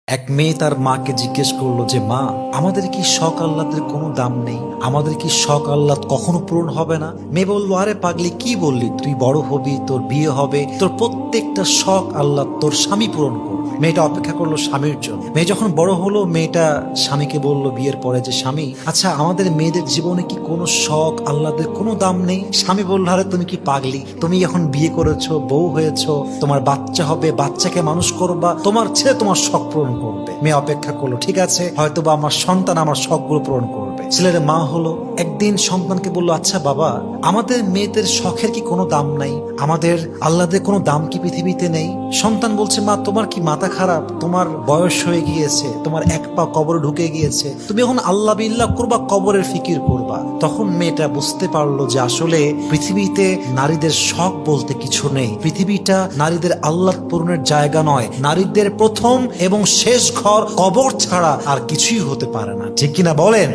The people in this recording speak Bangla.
এক মেয়ে তার মাকে জিজ্ঞেস করলো যে মা, আমাদের কি শখ আহ্লাদের কোনো দাম নেই? আমাদের কি শখ আহ্লাদ কখনো পূরণ হবে না? মেয়ে বললো, আরে পাগলি, কি বললি? তুই বড় হবি, তোর বিয়ে হবে, তোর প্রত্যেকটা শখ আহ্লাদ তোর স্বামী পূরণ করবে। মেয়েটা অপেক্ষা করলো স্বামীর জন্য। মেয়ে যখন বড় হলো, মেয়েটা স্বামীকে বলল বিয়ের পরে যে স্বামী, আচ্ছা আমাদের মেয়েদের জীবনে কি কোনো শখ আহ্লাদের কোনো দাম নেই? স্বামী বলল, আরে তুমি কি পাগলি? তুমি এখন বিয়ে করেছো, বউ হয়েছো, তোমার বাচ্চা হবে, বাচ্চাকে মানুষ করবা, তোমার ছেলে তোমার শখ পূরণ করবে। মেয়ে অপেক্ষা করলো, ঠিক আছে, হয়তোবা আমার সন্তান আমার শখগুলো পূরণ করবে। ছেলের মা হলো, একদিন সন্তানকে বললো, আচ্ছা বাবা, আমাদের মেয়েদের শখের কি কোনো দাম নাই? আমাদের আহ্লাদের কোনো দাম কি পৃথিবীতে নেই? সন্তান বলছে, মা তোমার কি মাথা খারাপ? তোমার বয়স হয়ে গিয়েছে, তোমার এক পা কবরে ঢুকে গিয়েছে, তুমি এখন আল্লাহ বিল্লাহ করবা, কবরের ফিকির করবা। তখন মেয়েটা বুঝতে পারলো যে আসলে পৃথিবীতে নারীদের শখ বলতে কিছু নেই। পৃথিবীটা নারীদের আহ্লাদ পূরণের জায়গা নয়। নারীদের প্রথম এবং শেষ ঘর কবর ছাড়া আর কিছুই হতে পারে না। ঠিক কিনা বলেন?